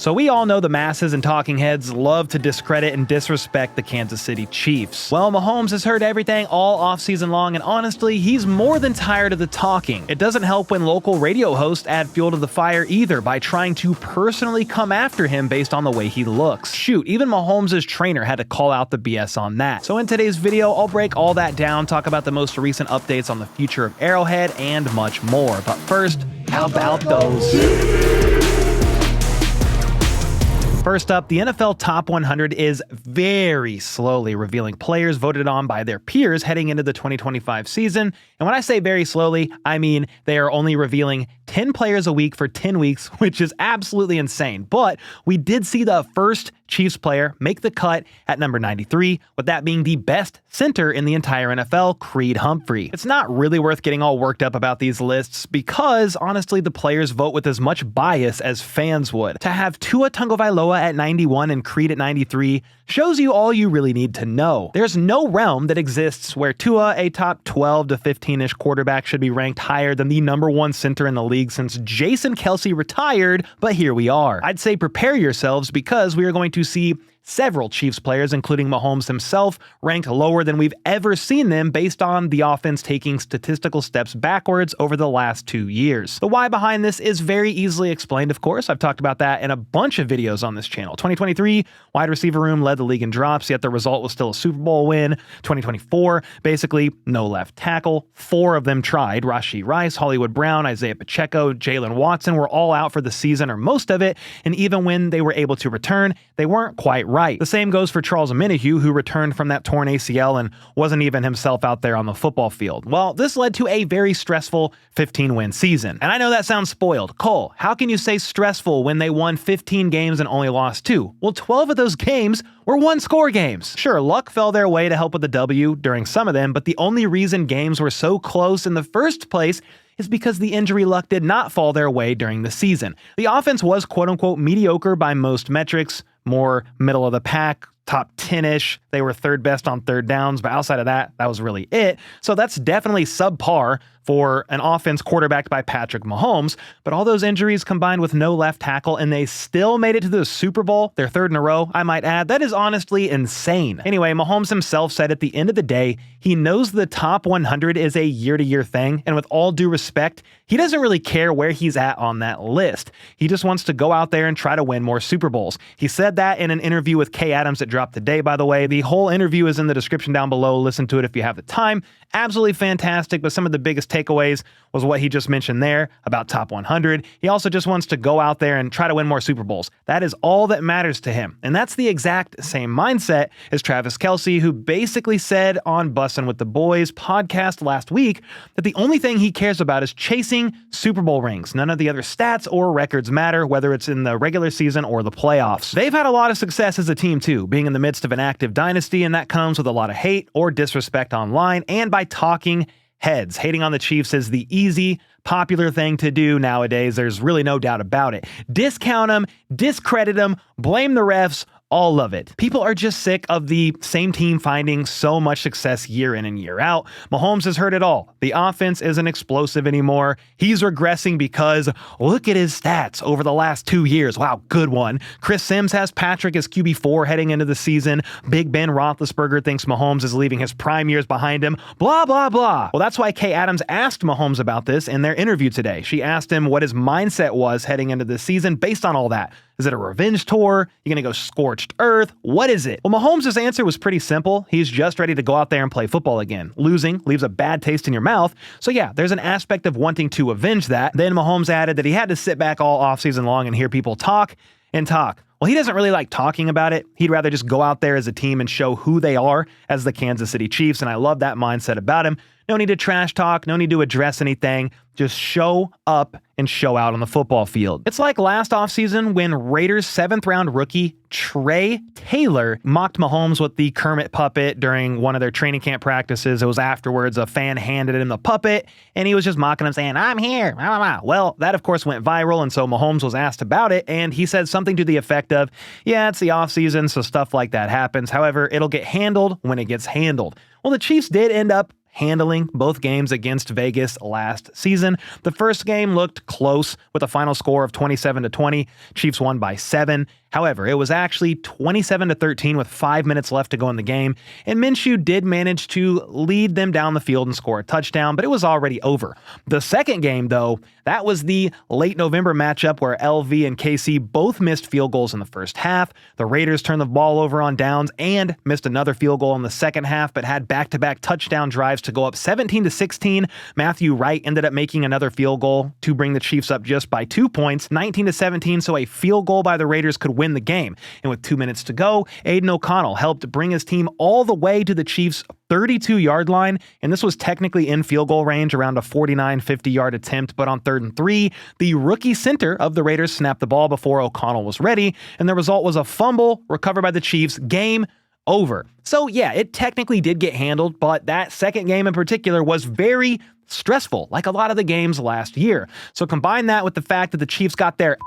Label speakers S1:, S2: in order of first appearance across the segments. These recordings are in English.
S1: So we all know the masses and talking heads love to discredit and disrespect the Kansas City Chiefs. Well, Mahomes has heard everything all offseason long, and honestly, he's more than tired of the talking. It doesn't help when local radio hosts add fuel to the fire either by trying to personally come after him based on the way he looks. Shoot, even Mahomes' trainer had to call out the BS on that. So in today's video, I'll break all that down, talk about the most recent updates on the future of Arrowhead, and much more. But first, how about those? First up, the NFL Top 100 is very slowly revealing players voted on by their peers heading into the 2025 season. And when I say very slowly, I mean they are only revealing 10 players a week for 10 weeks, which is absolutely insane. But we did see the first Chiefs player make the cut at number 93, with that being the best center in the entire NFL, Creed Humphrey. It's not really worth getting all worked up about these lists because, honestly, the players vote with as much bias as fans would. To have Tua Tagovailoa at 91 and Creed at 93 shows you all you really need to know. There's no realm that exists where Tua, a top 12 to 15-ish quarterback, should be ranked higher than the number one center in the league since Jason Kelce retired, but here we are. I'd say prepare yourselves because we are going to see several Chiefs players, including Mahomes himself, ranked lower than we've ever seen them based on the offense taking statistical steps backwards over the last 2 years. The why behind this is very easily explained, of course. I've talked about that in a bunch of videos on this channel. 2023, wide receiver room led the league in drops, yet the result was still a Super Bowl win. 2024, basically no left tackle. 4 of them tried. Rashee Rice, Hollywood Brown, Isaiah Pacheco, Jalen Watson were all out for the season or most of it, and even when they were able to return, they weren't quite right. The same goes for Charles Omenihu, who returned from that torn ACL and wasn't even himself out there on the football field. Well, this led to a very stressful 15-win season. And I know that sounds spoiled. Cole, how can you say stressful when they won 15 games and only lost 2? Well, 12 of those games were one-score games. Sure, luck fell their way to help with the W during some of them, but the only reason games were so close in the first place is because the injury luck did not fall their way during the season. The offense was quote-unquote mediocre by most metrics, more middle of the pack, top 10-ish. They were third best on third downs, but outside of that, that was really it. So that's definitely subpar for an offense quarterbacked by Patrick Mahomes, but all those injuries combined with no left tackle, and they still made it to the Super Bowl, their third in a row, I might add. That is honestly insane. Anyway, Mahomes himself said at the end of the day, he knows the top 100 is a year-to-year thing, and with all due respect, he doesn't really care where he's at on that list. He just wants to go out there and try to win more Super Bowls. He said that in an interview with Kay Adams that dropped today, by the way. The whole interview is in the description down below. Listen to it if you have the time. Absolutely fantastic, but some of the biggest takeaways was what he just mentioned there about top 100. He also just wants to go out there and try to win more Super Bowls. That is all that matters to him. And that's the exact same mindset as Travis Kelce, who basically said on Bussin' with the Boys podcast last week that the only thing he cares about is chasing Super Bowl rings. None of the other stats or records matter, whether it's in the regular season or the playoffs. They've had a lot of success as a team too, being in the midst of an active dynasty, and that comes with a lot of hate or disrespect online and by talking heads. Hating on the Chiefs is the easy, popular thing to do nowadays. There's really no doubt about it. Discount them, discredit them, blame the refs, all of it. People are just sick of the same team finding so much success year in and year out. Mahomes has heard it all. The offense isn't explosive anymore. He's regressing because look at his stats over the last 2 years. Wow, good one. Chris Sims has Patrick as QB4 heading into the season. Big Ben Roethlisberger thinks Mahomes is leaving his prime years behind him. Blah, blah, blah. Well, that's why Kay Adams asked Mahomes about this in their interview today. She asked him what his mindset was heading into the season based on all that. Is it a revenge tour? You gonna go scorched earth? What is it? Well, Mahomes' answer was pretty simple. He's just ready to go out there and play football again. Losing leaves a bad taste in your mouth. So yeah, there's an aspect of wanting to avenge that. Then Mahomes added that he had to sit back all offseason long and hear people talk and talk. Well, he doesn't really like talking about it. He'd rather just go out there as a team and show who they are as the Kansas City Chiefs, and I love that mindset about him. No need to trash talk, no need to address anything. Just show up and show out on the football field. It's like last offseason when Raiders 7th-round rookie Trey Taylor mocked Mahomes with the Kermit puppet during one of their training camp practices. It was afterwards a fan handed him the puppet, and he was just mocking him saying, "I'm here." Well, that of course went viral, and so Mahomes was asked about it, and he said something to the effect of, yeah, it's the offseason, so stuff like that happens. However, it'll get handled when it gets handled. Well, the Chiefs did end up handling both games against Vegas last season. The first game looked close with a final score of 27-20. Chiefs won by 7. However, it was actually 27-13 with 5 minutes left to go in the game, and Minshew did manage to lead them down the field and score a touchdown, but it was already over. The second game, though, that was the late November matchup where LV and KC both missed field goals in the first half. The Raiders turned the ball over on downs and missed another field goal in the second half, but had back-to-back touchdown drives to go up 17-16. Matthew Wright ended up making another field goal to bring the Chiefs up just by 2 points, 19-17, so a field goal by the Raiders could win the game. And with 2 minutes to go, Aiden O'Connell helped bring his team all the way to the Chiefs' 32-yard line, and this was technically in field goal range around a 49-50-yard attempt, but on 3rd and 3, the rookie center of the Raiders snapped the ball before O'Connell was ready, and the result was a fumble recovered by the Chiefs. Game over. So yeah, it technically did get handled, but that second game in particular was very stressful, like a lot of the games last year. So combine that with the fact that the Chiefs got their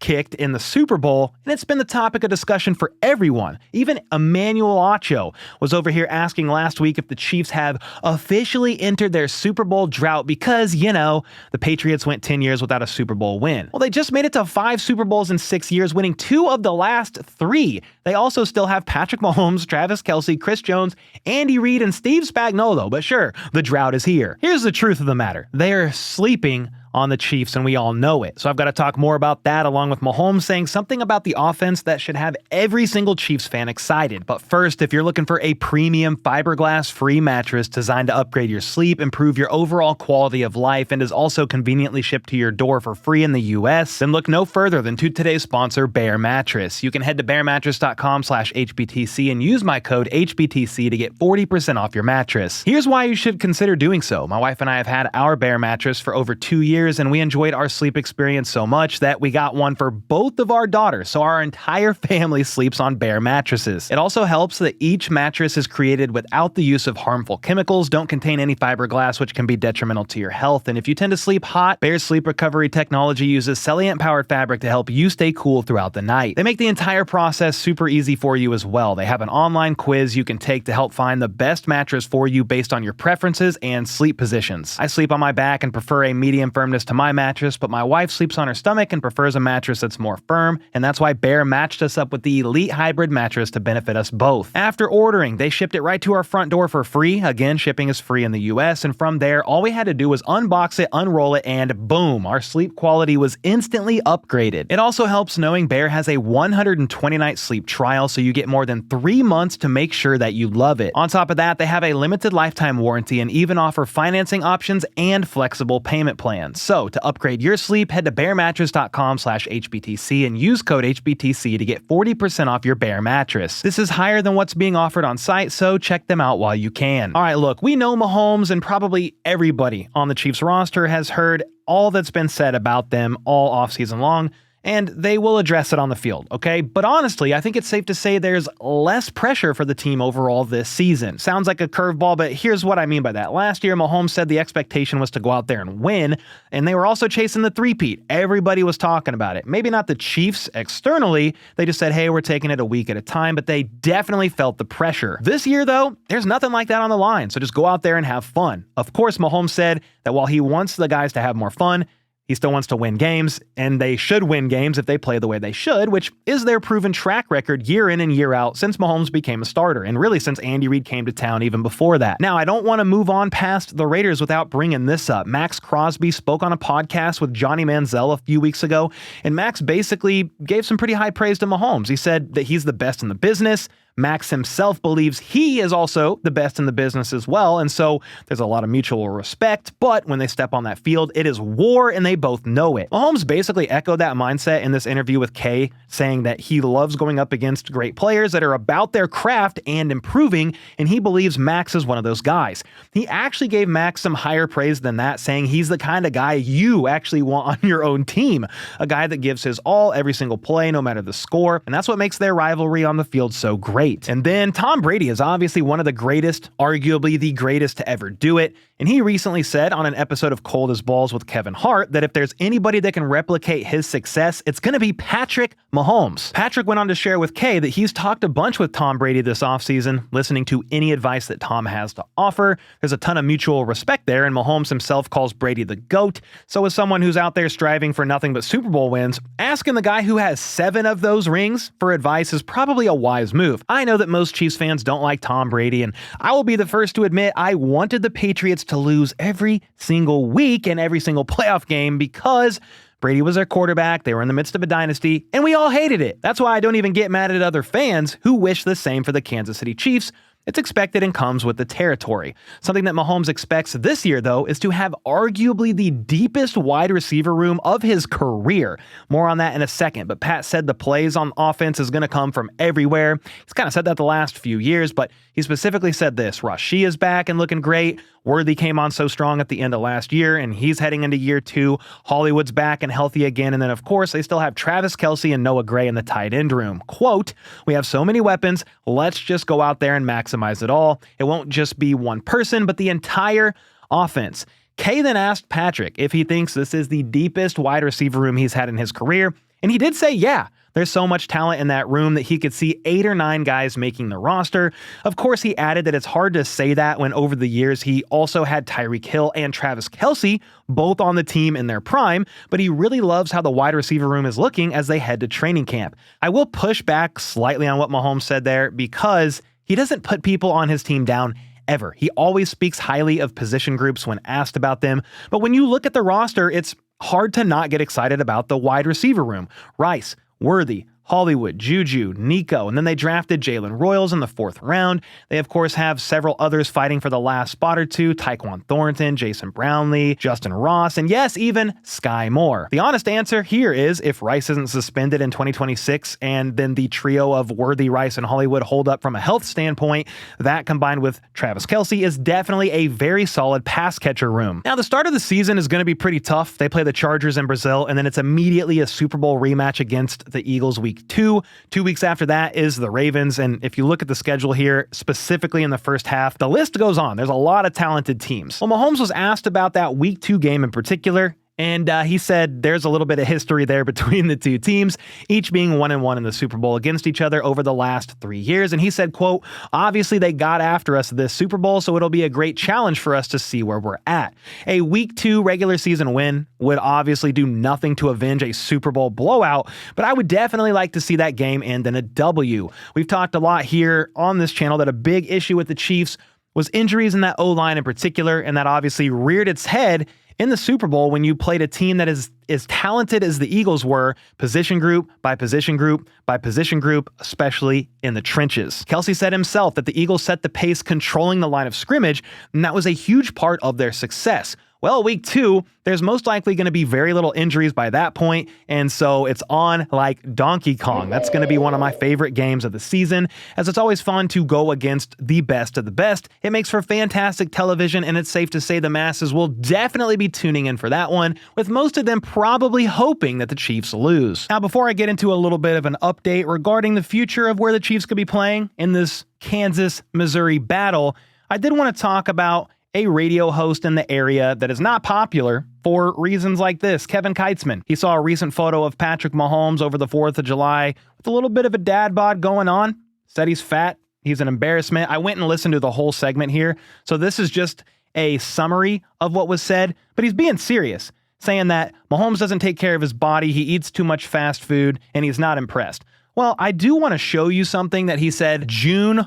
S1: kicked in the Super Bowl, and it's been the topic of discussion for everyone. Even Emmanuel Acho was over here asking last week if the Chiefs have officially entered their Super Bowl drought because, the Patriots went 10 years without a Super Bowl win. Well, they just made it to 5 Super Bowls in 6 years, winning 2 of the last 3. They also still have Patrick Mahomes, Travis Kelce, Chris Jones, Andy Reid, and Steve Spagnuolo, but sure, the drought is here. Here's the truth of the matter. They are sleeping on the Chiefs, and we all know it. So I've got to talk more about that, along with Mahomes saying something about the offense that should have every single Chiefs fan excited. But first, if you're looking for a premium fiberglass-free mattress designed to upgrade your sleep, improve your overall quality of life, and is also conveniently shipped to your door for free in the US, then look no further than to today's sponsor, Bear Mattress. You can head to bearmattress.com/HBTC and use my code HBTC to get 40% off your mattress. Here's why you should consider doing so. My wife and I have had our Bear Mattress for over 2 years, and we enjoyed our sleep experience so much that we got one for both of our daughters, so our entire family sleeps on Bear mattresses. It also helps that each mattress is created without the use of harmful chemicals, don't contain any fiberglass which can be detrimental to your health, and if you tend to sleep hot, Bear's sleep recovery technology uses Celiant-powered fabric to help you stay cool throughout the night. They make the entire process super easy for you as well. They have an online quiz you can take to help find the best mattress for you based on your preferences and sleep positions. I sleep on my back and prefer a medium firmness to my mattress, but my wife sleeps on her stomach and prefers a mattress that's more firm, and that's why Bear matched us up with the Elite Hybrid mattress to benefit us both. After ordering, they shipped it right to our front door for free. Again, shipping is free in the US, and from there, all we had to do was unbox it, unroll it, and boom, our sleep quality was instantly upgraded. It also helps knowing Bear has a 120-night sleep trial, so you get more than 3 months to make sure that you love it. On top of that, they have a limited lifetime warranty and even offer financing options and flexible payment plans. So to upgrade your sleep, head to bearmattress.com/HBTC and use code HBTC to get 40% off your Bear mattress. This is higher than what's being offered on site, so check them out while you can. All right, look, we know Mahomes, and probably everybody on the Chiefs roster has heard all that's been said about them all offseason long, and they will address it on the field, okay? But honestly, I think it's safe to say there's less pressure for the team overall this season. Sounds like a curveball, but here's what I mean by that. Last year, Mahomes said the expectation was to go out there and win, and they were also chasing the three-peat. Everybody was talking about it. Maybe not the Chiefs externally. They just said, hey, we're taking it a week at a time, but they definitely felt the pressure. This year, though, there's nothing like that on the line, so just go out there and have fun. Of course, Mahomes said that while he wants the guys to have more fun, he still wants to win games, and they should win games if they play the way they should, which is their proven track record year in and year out since Mahomes became a starter, and really since Andy Reid came to town even before that. Now, I don't want to move on past the Raiders without bringing this up. Max Crosby spoke on a podcast with Johnny Manziel a few weeks ago, and Max basically gave some pretty high praise to Mahomes. He said that he's the best in the business. Max himself believes he is also the best in the business as well, and so there's a lot of mutual respect, but when they step on that field, it is war, and they both know it. Mahomes basically echoed that mindset in this interview with Kay, saying that he loves going up against great players that are about their craft and improving, and he believes Max is one of those guys. He actually gave Max some higher praise than that, saying he's the kind of guy you actually want on your own team, a guy that gives his all every single play, no matter the score, and that's what makes their rivalry on the field so great. great. And then Tom Brady is obviously one of the greatest, arguably the greatest to ever do it. And he recently said on an episode of Cold as Balls with Kevin Hart that if there's anybody that can replicate his success, it's going to be Patrick Mahomes. Patrick went on to share with Kay that he's talked a bunch with Tom Brady this offseason, listening to any advice that Tom has to offer. There's a ton of mutual respect there, and Mahomes himself calls Brady the GOAT. So as someone who's out there striving for nothing but Super Bowl wins, asking the guy who has 7 of those rings for advice is probably a wise move. I know that most Chiefs fans don't like Tom Brady, and I will be the first to admit I wanted the Patriots to lose every single week and every single playoff game because Brady was their quarterback, they were in the midst of a dynasty, and we all hated it. That's why I don't even get mad at other fans who wish the same for the Kansas City Chiefs. It's expected and comes with the territory. Something that Mahomes expects this year, though, is to have arguably the deepest wide receiver room of his career. More on that in a second, but Pat said the plays on offense is going to come from everywhere. He's kind of said that the last few years, but he specifically said this. Rashee is back and looking great. Worthy came on so strong at the end of last year, and he's heading into year 2. Hollywood's back and healthy again, and then, of course, they still have Travis Kelce and Noah Gray in the tight end room. Quote, "We have so many weapons, let's just go out there and maximize it all. It won't just be one person, but the entire offense." Kay then asked Patrick if he thinks this is the deepest wide receiver room he's had in his career, and he did say yeah. There's so much talent in that room that he could see 8 or 9 guys making the roster. Of course, he added that it's hard to say that when over the years he also had Tyreek Hill and Travis Kelce both on the team in their prime, but he really loves how the wide receiver room is looking as they head to training camp. I will push back slightly on what Mahomes said there because he doesn't put people on his team down ever. He always speaks highly of position groups when asked about them, but when you look at the roster, it's hard to not get excited about the wide receiver room. Rice, Worthy, Hollywood, Juju, Nico, and then they drafted Jalen Royals in the 4th round. They, of course, have several others fighting for the last spot or two, Tyquan Thornton, Jason Brownlee, Justin Ross, and yes, even Sky Moore. The honest answer here is if Rice isn't suspended in 2026 and then the trio of Worthy, Rice, and Hollywood hold up from a health standpoint, that combined with Travis Kelce is definitely a very solid pass catcher room. Now, the start of the season is going to be pretty tough. They play the Chargers in Brazil, and then it's immediately a Super Bowl rematch against the Eagles week 2. 2 weeks after that is the Ravens, and if you look at the schedule here, specifically in the first half, the list goes on. There's a lot of talented teams. Well, Mahomes was asked about that week 2 game in particular, and he said there's a little bit of history there between the two teams, each being 1-1 in the Super Bowl against each other over the last 3 years. And he said, quote, "Obviously they got after us this Super Bowl, so it'll be a great challenge for us to see where we're at. A week 2 regular season win would obviously do nothing to avenge a Super Bowl blowout, but I would definitely like to see that game end in a W. We've talked a lot here on this channel that a big issue with the Chiefs was injuries in that O-line in particular, and that obviously reared its head in the Super Bowl when you played a team that is as talented as the Eagles were, position group by position group by position group, especially in the trenches." Kelce said himself that the Eagles set the pace controlling the line of scrimmage, and that was a huge part of their success. Well, week 2, there's most likely going to be very little injuries by that point, and so it's on like Donkey Kong. That's going to be one of my favorite games of the season, as it's always fun to go against the best of the best. It makes for fantastic television, and it's safe to say the masses will definitely be tuning in for that one, with most of them probably hoping that the Chiefs lose. Now, before I get into a little bit of an update regarding the future of where the Chiefs could be playing in this Kansas-Missouri battle, I did want to talk about a radio host in the area that is not popular for reasons like this, Kevin Keitzman. He saw a recent photo of Patrick Mahomes over the 4th of July with a little bit of a dad bod going on. Said he's fat. He's an embarrassment. I went and listened to the whole segment here, so this is just a summary of what was said, but he's being serious, saying that Mahomes doesn't take care of his body, he eats too much fast food, and he's not impressed. Well, I do want to show you something that he said June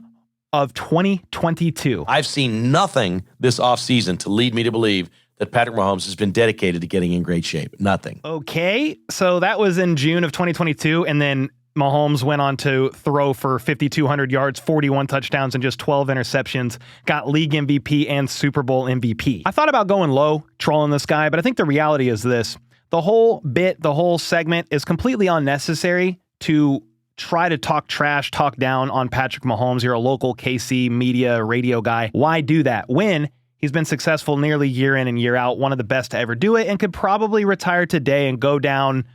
S1: of 2022.
S2: I've seen nothing this offseason to lead me to believe that Patrick Mahomes has been dedicated to getting in great shape. Nothing.
S1: Okay, so that was in June of 2022, and then Mahomes went on to throw for 5,200 yards, 41 touchdowns, and just 12 interceptions, got league MVP and Super Bowl MVP. I thought about going low, trolling this guy, but I think the reality is this. The whole bit, the whole segment is completely unnecessary to try to talk trash, talk down on Patrick Mahomes. You're a local KC media radio guy. Why do that when he's been successful nearly year in and year out, one of the best to ever do it, and could probably retire today and go down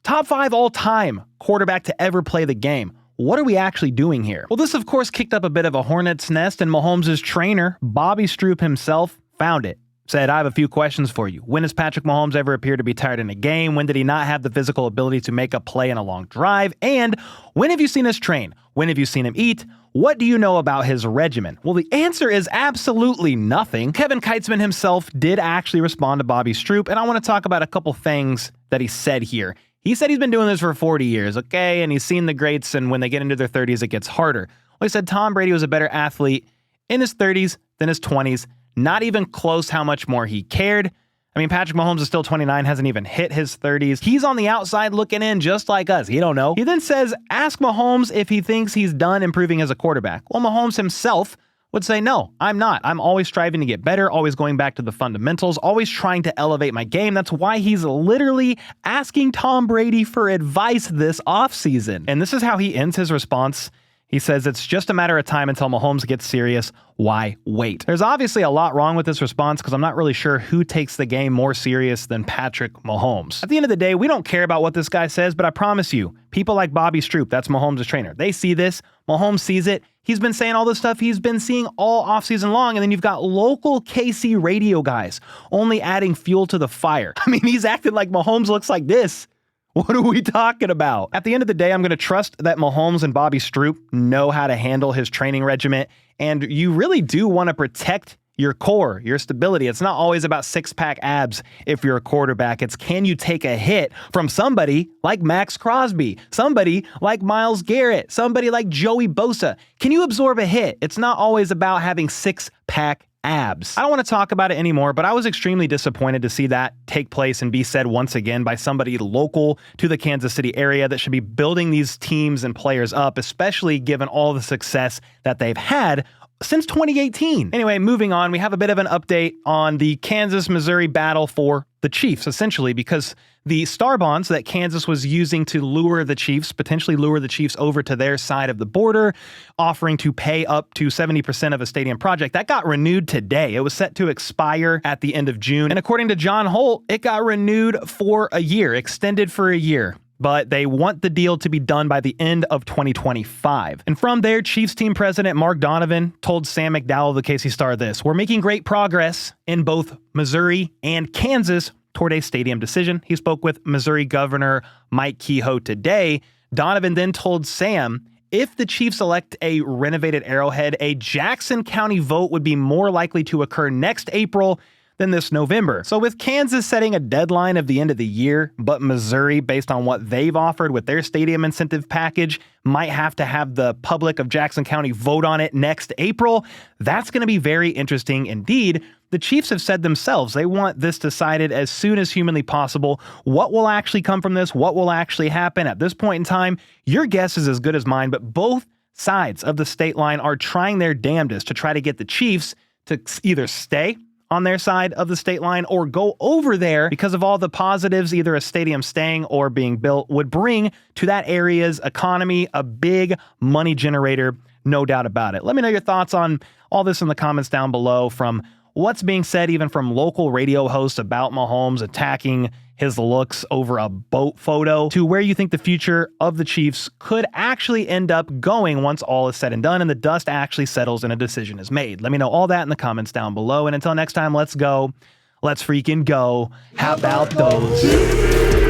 S1: top 5 all-time quarterback to ever play the game? what are we actually doing here? Well, this of course kicked up a bit of a hornet's nest, and Mahomes' trainer, Bobby Stroop himself, found it. Said, I have a few questions for you. When has Patrick Mahomes ever appeared to be tired in a game? When did he not have the physical ability to make a play in a long drive? And when have you seen us train? When have you seen him eat? What do you know about his regimen? Well, the answer is absolutely nothing. Kevin Keitzman himself did actually respond to Bobby Stroop, and I want to talk about a couple things that he said here. He said he's been doing this for 40 years, okay? And he's seen the greats, and when they get into their 30s, it gets harder. Well, he said Tom Brady was a better athlete in his 30s than his 20s. Not even close how much more he cared. I mean, Patrick Mahomes is still 29, hasn't even hit his 30s. He's on the outside looking in just like us. He don't know. He then says, ask Mahomes if he thinks he's done improving as a quarterback. Well, Mahomes himself would say, no, I'm not. I'm always striving to get better, always going back to the fundamentals, always trying to elevate my game. That's why he's literally asking Tom Brady for advice this offseason. And this is how he ends his response. He says, it's just a matter of time until Mahomes gets serious. Why wait? There's obviously a lot wrong with this response because I'm not really sure who takes the game more serious than Patrick Mahomes. At the end of the day, we don't care about what this guy says, but I promise you, people like Bobby Stroop, that's Mahomes' trainer, they see this. Mahomes sees it. He's been saying all this stuff he's been seeing all offseason long, and then you've got local KC radio guys only adding fuel to the fire. I mean, he's acting like Mahomes looks like this. What are we talking about? At the end of the day, I'm going to trust that Mahomes and Bobby Stroop know how to handle his training regimen, and you really do want to protect your core, your stability. It's not always about six-pack abs if you're a quarterback. It's can you take a hit from somebody like Max Crosby, somebody like Myles Garrett, somebody like Joey Bosa. Can you absorb a hit? It's not always about having six-pack abs. I don't want to talk about it anymore, but I was extremely disappointed to see that take place and be said once again by somebody local to the Kansas City area that should be building these teams and players up, especially given all the success that they've had since 2018. Anyway, moving on, we have a bit of an update on the Kansas-Missouri battle for the Chiefs, essentially, because the star bonds that Kansas was using to lure the Chiefs, potentially lure the Chiefs over to their side of the border, offering to pay up to 70% of a stadium project, that got renewed today. It was set to expire at the end of June. And according to John Holt, it got renewed for a year, extended for a year. But they want the deal to be done by the end of 2025. And from there, Chiefs team president Mark Donovan told Sam McDowell of the KC Star this: we're making great progress in both Missouri and Kansas toward a stadium decision. He spoke with Missouri Governor Mike Kehoe today. Donovan then told Sam, if the Chiefs elect a renovated Arrowhead, a Jackson County vote would be more likely to occur next April than this November. So with Kansas setting a deadline of the end of the year, but Missouri, based on what they've offered with their stadium incentive package, might have to have the public of Jackson County vote on it next April, that's going to be very interesting indeed. The Chiefs have said themselves they want this decided as soon as humanly possible. What will actually come from this? What will actually happen at this point in time? Your guess is as good as mine, but both sides of the state line are trying their damnedest to try to get the Chiefs to either stay on their side of the state line or go over there because of all the positives either a stadium staying or being built would bring to that area's economy, a big money generator, no doubt about it. Let me know your thoughts on all this in the comments down below, from what's being said even from local radio hosts about Mahomes attacking his looks over a boat photo, to where you think the future of the Chiefs could actually end up going once all is said and done and the dust actually settles and a decision is made. Let me know all that in the comments down below. And until next time, let's go. Let's freaking go. How about those?